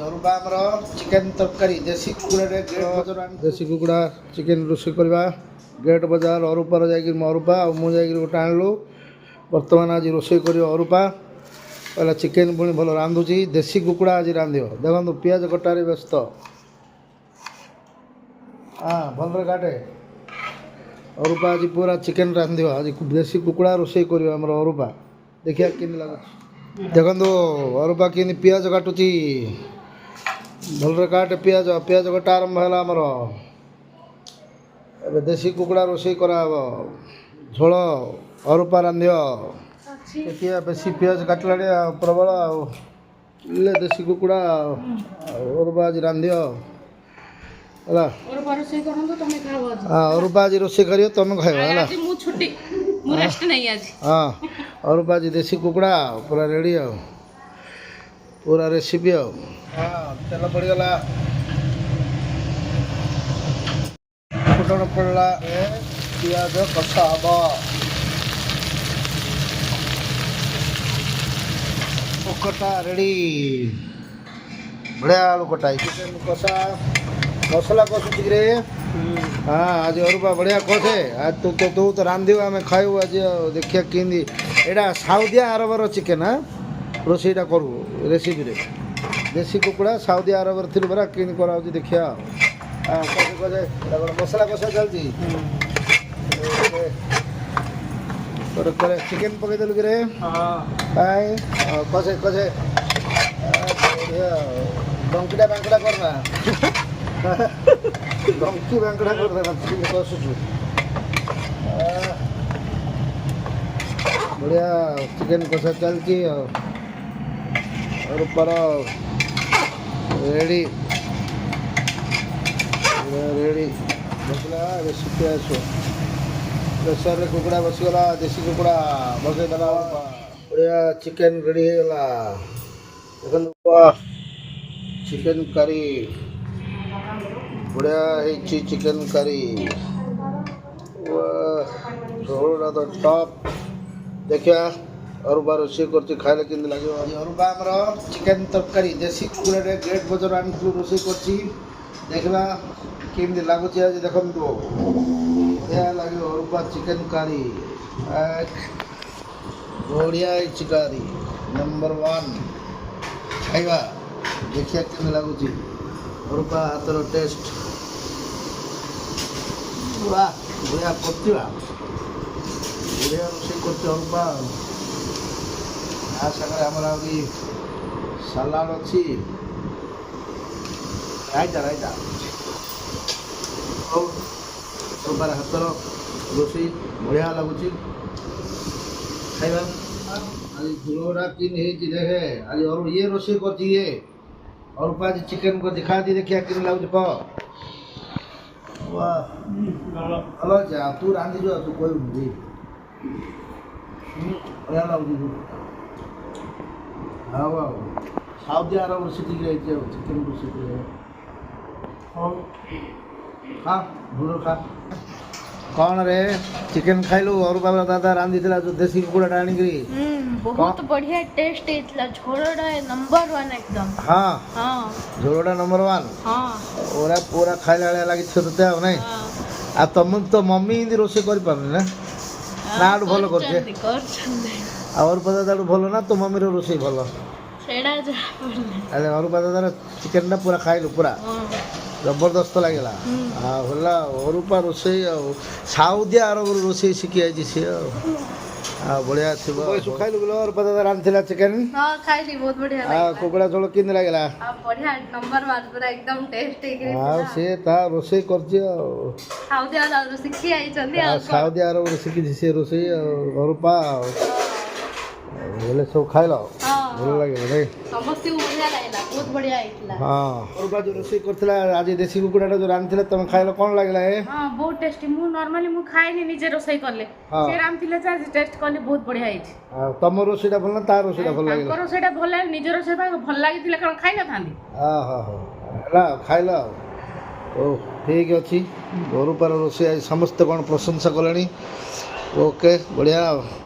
ଅରୁବା ଆମର ଚିକେନ୍ ତରକାରୀ ଦେଶୀ କୁକୁଡ଼ାରେ ଦେଶୀ କୁକୁଡ଼ା ଚିକେନ୍ ରୋଷେଇ କରିବା ଗେଟ୍ ବଜାର ଅରୁପାର ଯାଇକିରି ମୁଁ ଅରୁପା ଆଉ ମୁଁ ଯାଇକିରି ଗୋଟେ ଆଣିଲୁ। ବର୍ତ୍ତମାନ ଆଜି ରୋଷେଇ କରିବ ଅରୁପା କହିଲା ଚିକେନ୍ ପୁଣି ଭଲ ରାନ୍ଧୁଛି ଦେଶୀ କୁକୁଡ଼ା ଆଜି ରାନ୍ଧିବ। ଦେଖନ୍ତୁ ପିଆଜ କଟାରେ ବ୍ୟସ୍ତ। ହଁ ଭଲରେ କାଟେ। ଅରୁପା ଆଜି ପୁରା ଚିକେନ୍ ରାନ୍ଧିବ ଆଜି ଦେଶୀ କୁକୁଡ଼ା ରୋଷେଇ କରିବ ଆମର ଅରୁପା। ଦେଖିବା କେମିତି ଲାଗୁଛି। ଦେଖନ୍ତୁ ଅରୁପା କେମିତି ପିଆଜ କାଟୁଛି ଭଲରେ କାଟେ। ପିଆଜ କଟା ଆରମ୍ଭ ହେଲା ଆମର। ଏବେ ଦେଶୀ କୁକୁଡ଼ା ରୋଷେଇ କରାହେବ ଝୋଳ ଅରୁପା ରାନ୍ଧିବ। ଦେଖିବା ବେଶୀ ପିଆଜ କାଟିଲାଣି ଆଉ ପ୍ରବଳ ଆଉ ଦେଶୀ କୁକୁଡ଼ା ଆଉ ଅରୁପା ଆଜି ରାନ୍ଧିବ ହେଲା। ଅରୁପା ଆଜି ରୋଷେଇ କରିବ ତମେ ଖାଇବ ହେଲା। ହଁ ଅରୁପା ଆଜି ଦେଶୀ କୁକୁଡ଼ା ପୁରା ରେଡ଼ି ଆଉ ପୁରା ରେସିପି ଆଉ। ହଁ ତେଲ ପଡ଼ିଗଲା ଫୁଟଣ ପଡ଼ିଲା ପିଆଜ କଷା ହବ। କଟା ରେଡ଼ି ବଢ଼ିଆ ଆଳୁ କଟା ଚିକେନ୍ କଷା ମସଲା କଷୁଛିରେ। ହଁ ଆଜି ଅରୁପା ବଢ଼ିଆ କଷେ ଆଜି ତୁ ତ ରାନ୍ଧିବୁ ଆମେ ଖାଇବୁ ଆଜି ଆଉ ଦେଖିବା କେମିତି ଏଇଟା ସାଉଦିଆ ଆରବର ଚିକେନ୍ ରୋଷେଇଟା କରୁ ରେସିପିରେ ଦେଶୀ କୁକୁଡ଼ା ସାଉଦି ଆରବରେ ଥିଲୁ ପରା କେମିତି କରାହେଉଛି ଦେଖିବା ଆଉ। କଷେ ମସଲା କଷା ଚାଲିଛି ଚିକେନ୍ ପକେଇଦେଲୁ କିରେ କାଇଁ କଷେ ଡଙ୍କିଟା ବାଙ୍କଡ଼ା କରନା ଡଙ୍କି ବାଙ୍କଡ଼ା କରିଦେବା ଚିକେନ୍ କଷୁଛୁ ବଢ଼ିଆ ଚିକେନ୍ କଷା ଚାଲିଛି ଆଉ ଅରୁପାର ରେଡ଼ି ବସିଲା ରେସିପି ଆସିବ। ପ୍ରେସରରେ କୁକୁଡ଼ା ବସିଗଲା ଦେଶୀ କୁକୁଡ଼ା ବସେଇଦେଲା ବଢ଼ିଆ ଚିକେନ୍ ରେଡ଼ି ହେଇଗଲା। ଦେଖନ୍ତୁ ଚିକେନ୍ କାରୀ ବଢ଼ିଆ ହେଇଛି ଚିକେନ୍ କାରୀ ଝୋଳଟା ତ ଟପ୍। ଦେଖିବା ଅରୁପା ରୋଷେଇ କରୁଛି ଖାଇଲେ କେମିତି ଲାଗିବ। ଆଜି ଅରୁପା ଆମର ଚିକେନ୍ ତରକାରୀ ଦେଶୀ କୁକୁଡ଼ାରେ ଗେଟ୍ ବଜାର ଆଣିଥିଲୁ ରୋଷେଇ କରୁଛି ଦେଖିବା କେମିତି ଲାଗୁଛି ଆଜି ଦେଖନ୍ତୁ। ବଢ଼ିଆ ଲାଗିବ ଅରୁପା ଚିକେନ୍ କାରୀ ବଢ଼ିଆ ହେଇଛି କାରୀ ନମ୍ବର 1 ଖାଇବା ଦେଖିବା କେମିତି ଲାଗୁଛି ଅରୁପା ହାତର ଟେଷ୍ଟ। ବଢ଼ିଆ ପଚିବା ବଢ଼ିଆ ରୋଷେଇ କରୁଛି ଅରୁପା ଆଉ ତା ସାଙ୍ଗରେ ଆମର ଆହୁରି ସାଲାଡ଼ ଅଛି ରାଇତା ହଉ ଅରୁପାର ହାତର ରୋଷେଇ ବଢ଼ିଆ ଲାଗୁଛି ଖାଇବା। ଆଜି ଝୋଳଟା କେମିତି ହେଇଛି ଦେଖେ ଆଜି ଇଏ ରୋଷେଇ କରୁଛି ଇଏ ଅରୁପା ଆଜି ଚିକେନ୍ କରିଛି ଖାଆନ୍ତି ଦେଖିବା କେମିତି ଲାଗୁଛି କହ। ଭଲ ଅଛି ଆଉ ତୁ ରାନ୍ଧିଛୁ ଆଉ ତୁ କହିବୁ ବଢ଼ିଆ ଲାଗୁଛି ହଉ ଆଉ ସାଉଦି ଆରବ ଶିଖିକି ଯାଇଛି ଆଉ ଚିକେନ୍ ରୋଷେଇ କରିବା। ହଉ ଖା ଭଲ ଖା। କ'ଣ ରେ ଚିକେନ୍ ଖାଇଲୁ ଅରୁପା ଦାଦା ରାନ୍ଧିଥିଲା ଯୋଉ ଦେଶୀ କୁକୁଡ଼ାଟା ଆଣିକିରି ବହୁତ ବଢିଆ ଟେଷ୍ଟ ହେଇଥିଲା। ଝୋଳଟା ନମ୍ବର 1 ଏକଦମ। ହଁ ଝୋଳଟା ନମ୍ବର 1 ପୁରା ଖାଇଲା ଭଳିଆ ଲାଗିଥିବ ତୋତେ ଆଉ ନାଇଁ। ଆଉ ତ ମମି ଏମିତି ରୋଷେଇ କରିପାରୁନି ନା ଆଠୁ ଭଲ କରୁଛେ ଆଉ ଅରୁପା ଦାଦାଠୁ ଭଲ ନା ତୋ ମମିର ରୋଷେଇ ଭଲ? ହେଲେ ଅରୁପା ଦାଦାର ଚିକେନ୍ଟା ପୁରା ଖାଇଲୁ ପୁରା ଜବରଦସ୍ତ ଲାଗିଲା ଆଉ ହେଲା ଅରୁପା ରୋଷେଇ ଆଉ ସାଉଦି ଆରବରୁ ରୋଷେଇ ଶିଖି ଯାଇଛି ସିଏ ଆଉ ବଢ଼ିଆ ଥିବ। ଖାଇଲୁ ବୋଲେ ଅରୁପା ଦାଦା ରାନ୍ଧିଥିଲା ଚିକେନ୍ ଆଉ କୁକୁଡ଼ା ଝୋଳ କେମିତି ଲାଗିଲା? ଆଉ ସିଏ ତା ରୋଷେଇ କରିଛି ଆଉ ସାଉଦି ଆରବରୁ ଶିଖିଛି ସିଏ ରୋଷେଇ ଆଉ ଅରୁପା ଆଉ ହେଲେ ସବୁ ଖାଇଲ ଭଲ ଲାଗିଲା ନାଇଁ? ହଁ ଅରୁପା ଯୋଉ ରୋଷେଇ କରିଥିଲା ଆଜି ଦେଶୀ କୁକୁଡ଼ାଟା ଯୋଉ ରାନ୍ଧିଥିଲା ତମେ ଖାଇଲ କ'ଣ ଲାଗିଲା? ବହୁତ ଟେଷ୍ଟି। ମୁଁ ନର୍ମାଲି ଖାଏନି ନିଜେ ରୋଷେଇ କଲେ ସେ ରାନ୍ଧିଥିଲେ ଯେ ଆଜି ଟେଷ୍ଟ କଲି ବହୁତ ବଢିଆ ହେଇଛି। ଆଉ ତମ ରୋଷେଇଟା ଭଲ ନା ତା ରୋଷେଇଟା ଭଲ ଲାଗିଲା? ତାଙ୍କ ରୋଷେଇଟା ଭଲ ଲାଗେ ନିଜ ରୋଷେଇଟା ଭଲ ଲାଗିଥିଲେ କ'ଣ ଖାଇନଥାନ୍ତି? ହେଲା ଖାଇଲ ଆଉ ହଉ ଠିକ୍ ଅଛି। ଅରୁପାର ରୋଷେଇ ଆଜି ସମସ୍ତେ କ'ଣ ପ୍ରଶଂସା କଲେଣି। ଓକେ ବଢ଼ିଆ ଆଉ